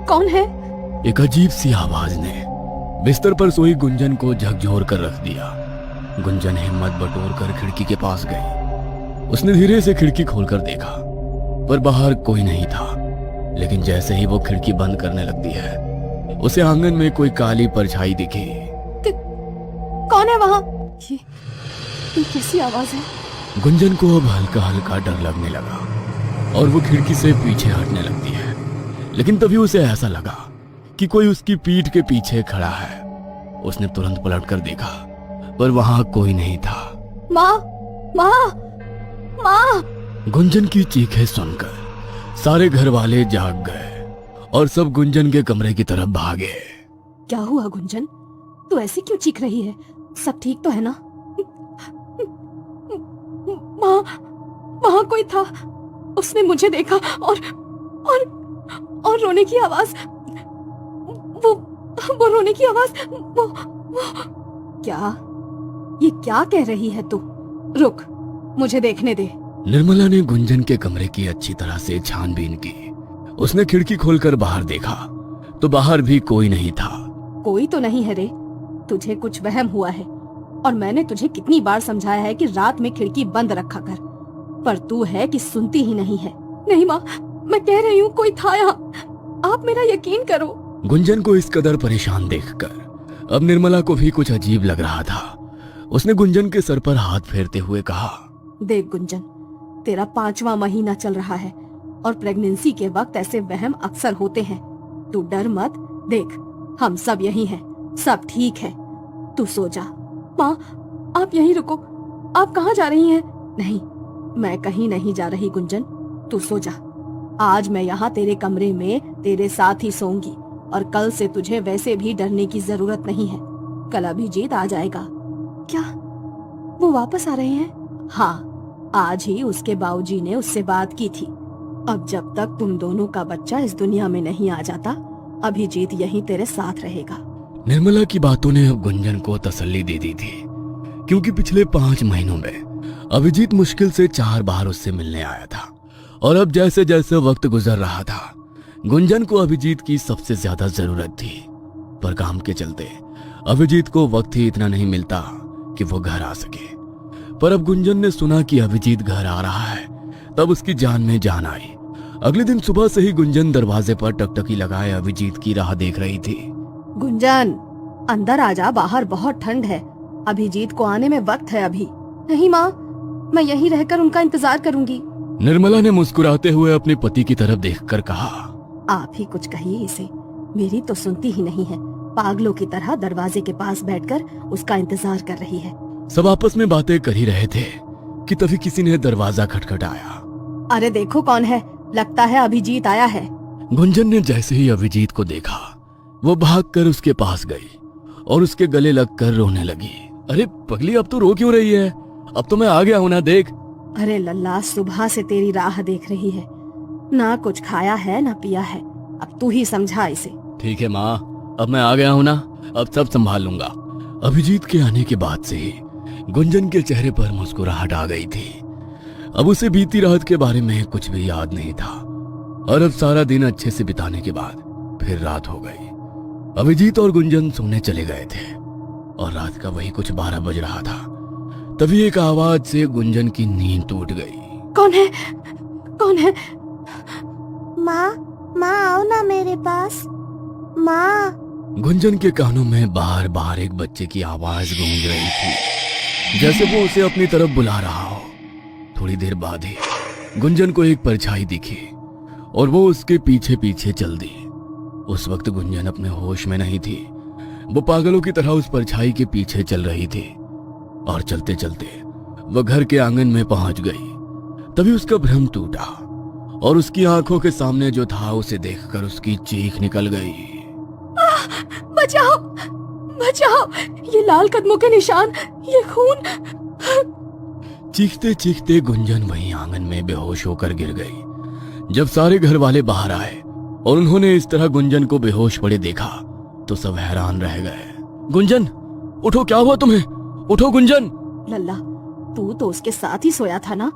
कौन है? एक अजीब सी आवाज ने बिस्तर पर सोई गुंजन को झकझोर कर रख दिया। गुंजन हिम्मत बटोर कर खिड़की के पास गई। उसने धीरे से खिड़की खोलकर देखा, पर बाहर कोई नहीं था। लेकिन जैसे ही वो खिड़की बंद करने लगती है, उसे आंगन में कोई काली परछाई दिखी। कौन है वहां? ये कैसी आवाज है? गुंजन को अब हल्का हल्का डर लगने लगा और वो खिड़की से पीछे हटने लगती है। लेकिन तभी उसे ऐसा लगा कि कोई उसकी पीठ के पीछे खड़ा है। उसने तुरंत पलटकर देखा, पर वहां कोई नहीं था। माँ, माँ, माँ! गुंजन की चीखें सुनकर सारे घर वाले जाग गए और सब गुंजन के कमरे की तरफ भागे। क्या हुआ गुंजन? तू ऐसी क्यों चीख रही है? सब ठीक तो है ना? माँ, वहां कोई था। उसने मुझे देखा और रोने की आवाज, वो रोने की आवाज, वो क्या? ये क्या कह रही है तू? रुक, मुझे देखने दे। निर्मला ने गुंजन के कमरे की अच्छी तरह से छानबीन की। उसने खिड़की खोलकर बाहर देखा तो बाहर भी कोई नहीं था। कोई तो नहीं है रे, तुझे कुछ वहम हुआ है। और मैंने तुझे कितनी बार समझाया है कि रात में खिड़की बंद रखा कर, पर तू है कि सुनती ही नहीं है। नहीं माँ, मैं कह रही हूँ कोई था यहाँ। आप मेरा यकीन करो। गुंजन को इस कदर परेशान देखकर अब निर्मला को भी कुछ अजीब लग रहा था। उसने गुंजन के सर पर हाथ फेरते हुए कहा, देख गुंजन, तेरा 5वां महीना चल रहा है और प्रेगनेंसी के वक्त ऐसे वहम अक्सर होते हैं। तू डर मत, देख हम सब यही हैं, सब ठीक है। तू सो जा। माँ, आप यहीं रुको। आप कहाँ जा रही हैं? नहीं, मैं कहीं नहीं जा रही गुंजन, तू सो जा। आज मैं यहाँ तेरे कमरे में तेरे साथ ही सोऊंगी और कल से तुझे वैसे भी डरने की जरूरत नहीं है। कल अभिजीत आ जाएगा। क्या वो वापस आ रहे हैं? हाँ, आज ही उसके बाबूजी ने उससे बात की थी। अब जब तक तुम दोनों का बच्चा इस दुनिया में नहीं आ जाता, अभिजीत यहीं तेरे साथ रहेगा। निर्मला की बातों ने अब गुंजन को तसल्ली दे दी थी, क्योंकि पिछले 5 महीनों में अभिजीत मुश्किल से 4 बार उससे मिलने आया था। और अब जैसे जैसे वक्त गुजर रहा था, गुंजन को अभिजीत की सबसे ज्यादा जरूरत थी। पर काम के चलते अभिजीत को वक्त ही इतना नहीं मिलता कि वो घर आ सके। पर अब गुंजन ने सुना कि अभिजीत घर आ रहा है, तब उसकी जान में जान आई। अगले दिन सुबह से ही गुंजन दरवाजे पर टकटकी लगाए अभिजीत की राह देख रही थी। गुंजन, अंदर आजा, बाहर बहुत ठंड है। अभिजीत को आने में वक्त है अभी। नहीं माँ, मैं यहीं रहकर उनका इंतजार करूंगी। निर्मला ने मुस्कुराते हुए अपने पति की तरफ देखकर कहा, आप ही कुछ कहिए इसे, मेरी तो सुनती ही नहीं है। पागलों की तरह दरवाजे के पास बैठकर उसका इंतजार कर रही है। सब आपस में बातें कर ही रहे थे कि तभी किसी ने दरवाजा खटखटाया। अरे देखो कौन है, लगता है अभिजीत आया है। गुंजन ने जैसे ही अभिजीत को देखा, वो भागकर उसके पास गई और उसके गले लगकर रोने लगी। अरे पगली, अब तो रो क्यों रही है? अब तो मैं आ गया हूं ना, देख। अरे लल्ला, सुबह से तेरी राह देख रही है, ना कुछ खाया है ना पिया है। अब तू ही समझा इसे। ठीक है माँ, अब मैं आ गया हूं ना, अब सब संभाल लूंगा। अभिजीत के आने के बाद से ही गुंजन के चेहरे पर मुस्कुराहट आ गई थी। अब उसे बीती रात के बारे में कुछ भी याद नहीं था। और अब सारा दिन अच्छे से बिताने के बाद फिर रात हो गई। अभिजीत और गुंजन सोने चले गए थे और रात का वही कुछ 12 बज रहा था। तभी एक आवाज से गुंजन की नींद टूट गई। कौन है? कौन है? माँ, माँ आओ ना मेरे पास। माँ। गुंजन के कानों में बार बार एक बच्चे की आवाज गूंज रही थी, जैसे वो उसे अपनी तरफ बुला रहा हो। थोड़ी देर बाद ही गुंजन को एक परछाई दिखी और वो उसके पीछे पीछे चल दी। उस वक्त गुंजन अपने होश में नहीं थी। वो पागलों की तरह उस परछाई के पीछे चल रही थी और चलते चलते वह घर के आंगन में पहुंच गई। तभी उसका भ्रम टूटा और उसकी आंखों के सामने जो था उसे देखकर उसकी चीख निकल गई। बचाओ, बचाओ, ये लाल कदमों के निशान, ये खून। चीखते चीखते गुंजन वहीं आंगन में बेहोश होकर गिर गई। जब सारे घर वाले बाहर आए और उन्होंने इस तरह गुंजन को बेहोश पड़े देखा तो सब हैरान रह गए। गुंजन, उठो, क्या हुआ तुम्हें? उठो गुंजन। लल्ला, तू तो उसके साथ ही सोया था ना,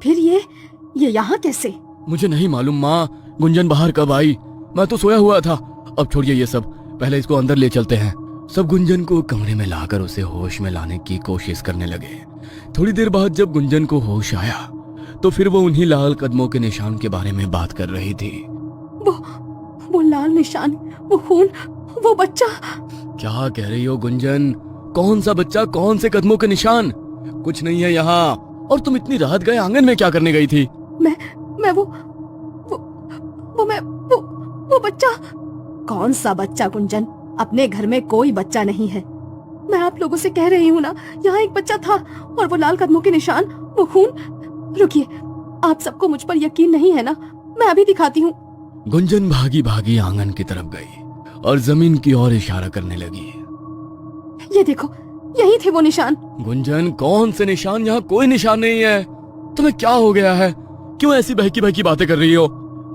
फिर ये यहाँ कैसे? मुझे नहीं मालूम माँ, गुंजन बाहर कब आई। गुंजन, उठो, क्या हुआ तुम्हें? उठो गुंजन। लल्ला, तू तो उसके साथ ही सोया था ना, फिर ये यहाँ कैसे? मुझे नहीं मालूम माँ, गुंजन बाहर कब आई। मैं तो सोया हुआ था। अब छोड़िए ये सब, पहले इसको अंदर ले चलते हैं। सब गुंजन को कमरे में लाकर उसे होश में लाने की कोशिश करने लगे। थोड़ी देर बाद जब गुंजन को होश आया तो फिर वो उन्हीं लाल कदमों के निशान के बारे में बात कर रही थी। वो लाल निशान, वो खून, वो बच्चा। क्या कह रही हो गुंजन? कौन सा बच्चा, कौन से कदमों के निशान? कुछ नहीं है यहाँ। और तुम इतनी रात गए आंगन में क्या करने गई थी? मैं वो बच्चा। कौन सा बच्चा गुंजन? अपने घर में कोई बच्चा नहीं है। मैं आप लोगों से कह रही हूँ ना, यहाँ एक बच्चा था और वो लाल कदमों के निशान, वो खून। रुकिए, आप सबको मुझ पर यकीन नहीं है ना? मैं अभी दिखाती हूँ। गुंजन भागी भागी आंगन की तरफ गई और जमीन की ओर इशारा करने लगी। ये देखो, यही थे वो निशान। गुंजन, कौन से निशान? यहाँ कोई निशान नहीं है। तुम्हें क्या हो गया है? क्यों ऐसी बहकी बहकी बातें कर रही हो?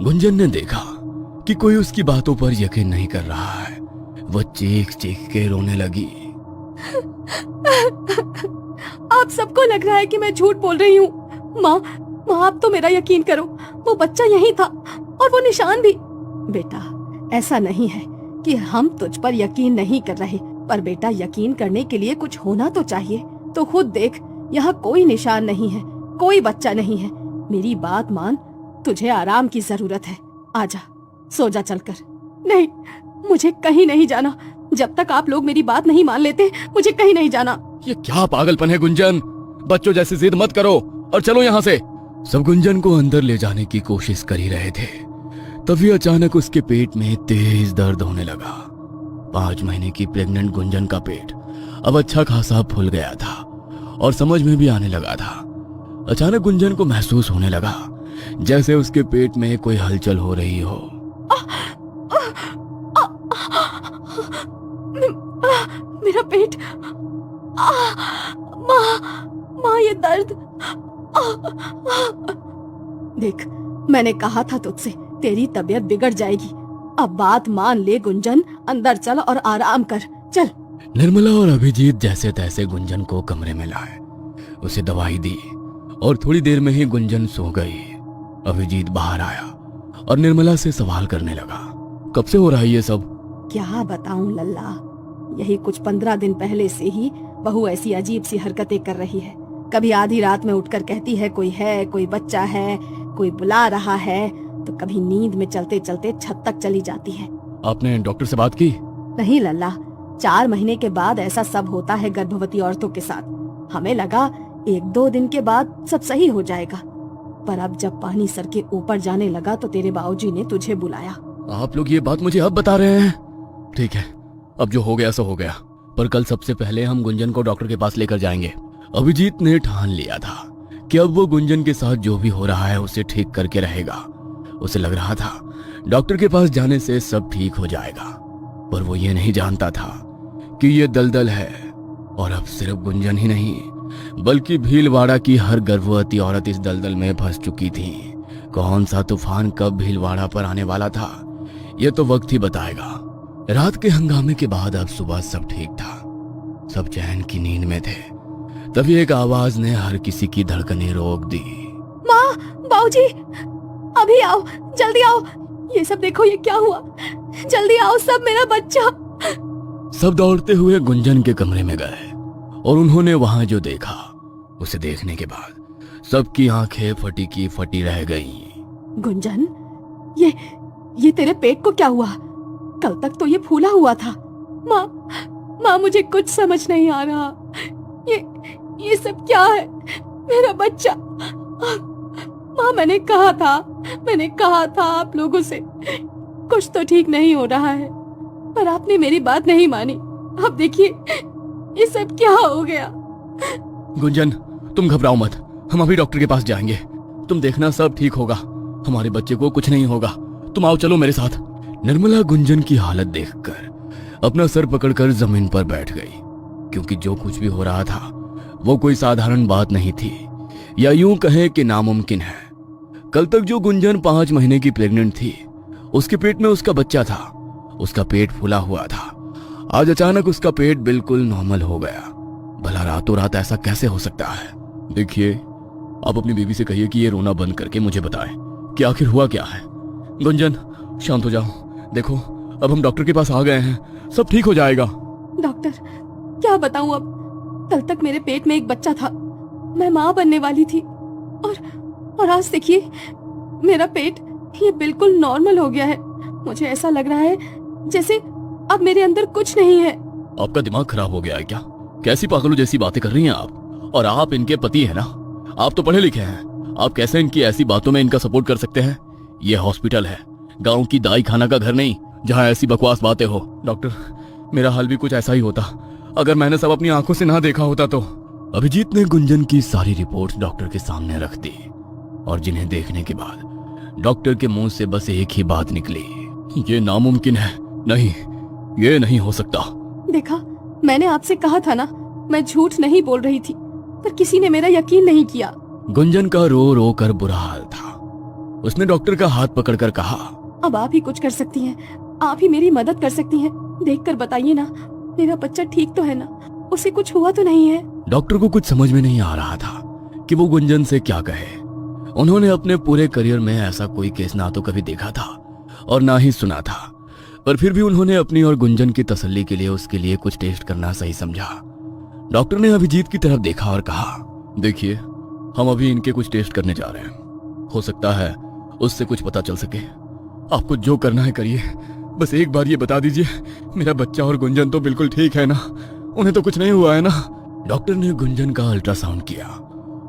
गुंजन ने देखा कि कोई उसकी बातों पर यकीन नहीं कर रहा है। वो चीख चीख के रोने लगी। आप सबको लग रहा है कि मैं झूठ बोल रही हूँ। माँ, आप तो मेरा यकीन करो, वो बच्चा यही था और वो निशान भी। बेटा, ऐसा नहीं है कि हम तुझ पर यकीन नहीं कर रहे, पर बेटा यकीन करने के लिए कुछ होना तो चाहिए। तो खुद देख, यहाँ कोई निशान नहीं है, कोई बच्चा नहीं है। मेरी बात मान, तुझे आराम की जरूरत है। आजा, सो जा चलकर। नहीं, मुझे कहीं नहीं जाना। जब तक आप लोग मेरी बात नहीं मान लेते, मुझे कहीं नहीं जाना। ये क्या पागलपन है गुंजन? बच्चों जैसी जिद मत करो और चलो यहाँ से। सब गुंजन को अंदर ले जाने की कोशिश कर ही रहे थे, तभी अचानक उसके पेट में तेज दर्द होने लगा। 5 महीने की प्रेग्नेंट गुंजन का पेट अब अच्छा खासा फूल गया था और समझ में भी आने लगा था। अचानक गुंजन को महसूस होने लगा जैसे उसके पेट में कोई हलचल हो रही हो। मेरा पेट, माँ, ये दर्द। देख, मैंने कहा था तुझसे, तेरी तबीयत बिगड़ जाएगी। अब बात मान ले गुंजन, अंदर चल और आराम कर। चल। निर्मला और अभिजीत जैसे तैसे गुंजन को कमरे में लाए, उसे दवाई दी और थोड़ी देर में ही गुंजन सो गई। अभिजीत बाहर आया और निर्मला से सवाल करने लगा, कब से हो रहा है ये सब? क्या बताऊं लल्ला, यही कुछ 15 दिन पहले से ही बहू ऐसी अजीब सी हरकतें कर रही है। कभी आधी रात में उठकर कहती है कोई है, कोई बच्चा है, कोई बुला रहा है, तो कभी नींद में चलते चलते छत तक चली जाती है। आपने डॉक्टर से बात की? नहीं लल्ला, 4 महीने के बाद ऐसा सब होता है गर्भवती औरतों के साथ। हमें लगा 1-2 दिन के बाद सब सही हो जाएगा, पर अब जब पानी सर के ऊपर जाने लगा तो तेरे बाबूजी ने तुझे बुलाया। आप लोग ये बात मुझे अब बता रहे हैं? ठीक है, अब जो हो गया सो हो गया, पर कल सबसे पहले हम गुंजन को डॉक्टर के पास लेकर जाएंगे। अभिजीत ने ठान लिया था कि अब वो गुंजन के साथ जो भी हो रहा है उसे ठीक करके रहेगा। उसे लग रहा था डॉक्टर के पास जाने से सब ठीक हो जाएगा, पर वो ये नहीं जानता था कि ये दलदल है। और अब सिर्फ गुंजन ही नहीं बल्कि भीलवाड़ा की हर गर्भवती औरत इस दलदल में फंस चुकी थी। कौन सा तूफान कब भीलवाड़ा पर आने वाला था, ये तो वक्त ही बताएगा। रात के हंगामे के बाद अब सुबह सब ठीक था, सब चैन की नींद में थे। तभी एक आवाज ने हर किसी की धड़कनें रोक दी। माँ, बाबूजी, अभी आओ, जल्दी आओ। ये सब देखो, ये क्या हुआ? जल्दी आओ सब, मेरा बच्चा। सब दौड़ते हुए गुंजन के कमरे में गए और उन्होंने वहां जो देखा, उसे देखने के बाद सबकी आंखें फटी की फटी रह गईं। गुंजन, ये तेरे पेट को क्या हुआ? कल तक तो ये फूला हुआ था। माँ, मुझे कुछ समझ नहीं आ रहा। ये सब क्या है? मेरा बच्चा। माँ, मैंने कहा था आप लोगों से कुछ तो ठीक नहीं हो रहा है, पर आपने मेरी बात नहीं मानी। अब देखिए ये सब क्या हो गया। गुंजन, तुम घबराओ मत, हम अभी डॉक्टर के पास जाएंगे। तुम देखना सब ठीक होगा, हमारे बच्चे को कुछ नहीं होगा। तुम आओ, चलो मेरे साथ। निर्मला गुंजन की हालत देखकर अपना सर पकड़कर जमीन पर बैठ गई, क्योंकि जो कुछ भी हो रहा था वो कोई साधारण बात नहीं थी, या यूं कहें कि नामुमकिन है। कल तक जो गुंजन 5 महीने की प्रेग्नेंट थी, उसके पेट में उसका बच्चा था, उसका पेट फूला हुआ था। आज अचानक उसका पेट बिल्कुल नॉर्मल हो गया। भला रातों रात ऐसा कैसे हो सकता है? देखिए, आप अपनी बीवी से कहिए कि ये रोना बंद करके मुझे बताएं कि आखिर हुआ क्या है। गुंजन, शांत हो जाओ, देखो, अब हम डॉक्टर के पास आ गए हैं, सब ठीक हो जाएगा। डॉक्टर, क्या बताऊं अब। कल तक मेरे पेट में एक बच्चा था, मैं माँ बनने वाली थी, और आज देखिए मेरा पेट ये बिल्कुल नॉर्मल हो गया है। मुझे ऐसा लग रहा है जैसे अब मेरे अंदर कुछ नहीं है। आपका दिमाग खराब हो गया है क्या? कैसी पागलों जैसी बातें कर रही हैं आप? और आप इनके पति हैं ना? आप तो पढ़े लिखे हैं, आप कैसे इनकी ऐसी बातों में इनका सपोर्ट कर सकते हैं? ये हॉस्पिटल है, गांव की दाई खाना का घर नहीं जहां ऐसी बकवास बातें हो। डॉक्टर, मेरा हाल भी कुछ ऐसा ही होता अगर मैंने सब अपनी आंखों से ना देखा होता तो। अभिजीत ने गुंजन की सारी रिपोर्ट डॉक्टर के सामने रख दी और जिन्हें देखने के बाद डॉक्टर के मुंह से बस एक ही बात निकली, ये नामुमकिन है, नहीं, ये नहीं हो सकता। देखा, मैंने आपसे कहा था ना, मैं झूठ नहीं बोल रही थी, पर किसी ने मेरा यकीन नहीं किया। गुंजन का रो रो कर बुरा हाल था। उसने डॉक्टर का हाथ पकड़कर कहा, अब आप ही कुछ कर सकती हैं, आप ही मेरी मदद कर सकती हैं। देखकर बताइए ना, मेरा बच्चा ठीक तो है ना? उसे कुछ हुआ तो नहीं है? डॉक्टर को कुछ समझ में नहीं आ रहा था कि वो गुंजन से क्या कहे। उन्होंने अपने पूरे करियर में ऐसा कोई केस ना तो कभी देखा था और ना ही सुना था, पर फिर भी उन्होंने अपनी और गुंजन की तसल्ली के लिए उसके लिए कुछ टेस्ट करना सही समझा। डॉक्टर ने अभिजीत की तरफ देखा और कहा, देखिए, हम अभी इनके कुछ टेस्ट करने जा रहे हैं, हो सकता है उससे कुछ पता चल सके। आपको जो करना है करिए, बस एक बार ये बता दीजिए, मेरा बच्चा और गुंजन तो बिल्कुल ठीक है ना? उन्हें तो कुछ नहीं हुआ है ना? डॉक्टर ने गुंजन का अल्ट्रासाउंड किया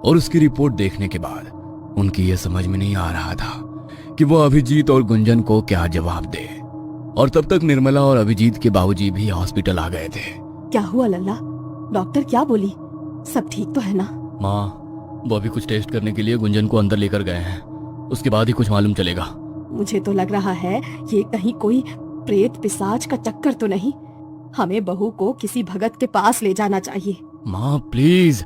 और उसकी रिपोर्ट देखने के बाद उनकी ये समझ में नहीं आ रहा था कि वो अभिजीत और गुंजन को क्या जवाब दे। और तब तक निर्मला और अभिजीत के बाबूजी भी हॉस्पिटल आ गए थे। क्या हुआ लल्ला? डॉक्टर क्या बोली? सब ठीक तो है ना? माँ, वो अभी कुछ टेस्ट करने के लिए गुंजन को अंदर लेकर गए हैं, उसके बाद ही कुछ मालूम चलेगा। मुझे तो लग रहा है ये कहीं कोई प्रेत पिशाच का चक्कर तो नहीं। हमें बहू को किसी भगत के पास ले जाना चाहिए। माँ प्लीज,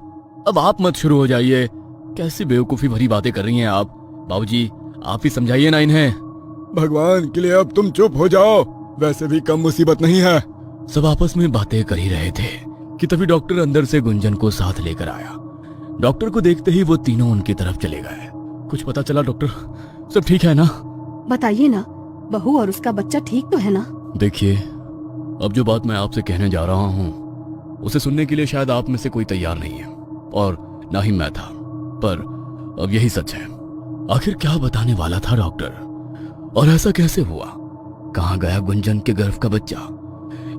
अब आप मत शुरू हो जाइए, कैसी बेवकूफी भरी बातें कर रही हैं आप। बाबूजी, आप ही समझाइए ना इन्हें। भगवान के लिए अब तुम चुप हो जाओ, वैसे भी कम मुसीबत नहीं है। सब आपस में बातें कर ही रहे थे कि तभी डॉक्टर अंदर से गुंजन को साथ लेकर आया। डॉक्टर को देखते ही वो तीनों उनकी तरफ चले गए। कुछ पता चला डॉक्टर? सब ठीक है ना? बताइए ना, बहू और उसका बच्चा ठीक तो है ना? देखिए, अब जो बात मैं आपसे कहने जा रहा हूँ उसे सुनने के लिए शायद आप में से कोई तैयार नहीं है, और ना ही मैं था, पर अब यही सच है। आखिर क्या बताने वाला था डॉक्टर, और ऐसा कैसे हुआ? कहाँ गया गुंजन के गर्भ का बच्चा?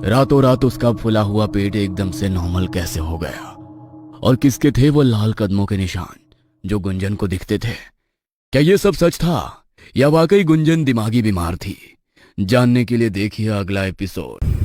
रातों रात उसका फूला हुआ पेट एकदम से नॉर्मल कैसे हो गया? और किसके थे वो लाल कदमों के निशान जो गुंजन को दिखते थे? क्या ये सब सच था या वाकई गुंजन दिमागी बीमार थी? जानने के लिए देखिए अगला एपिसोड।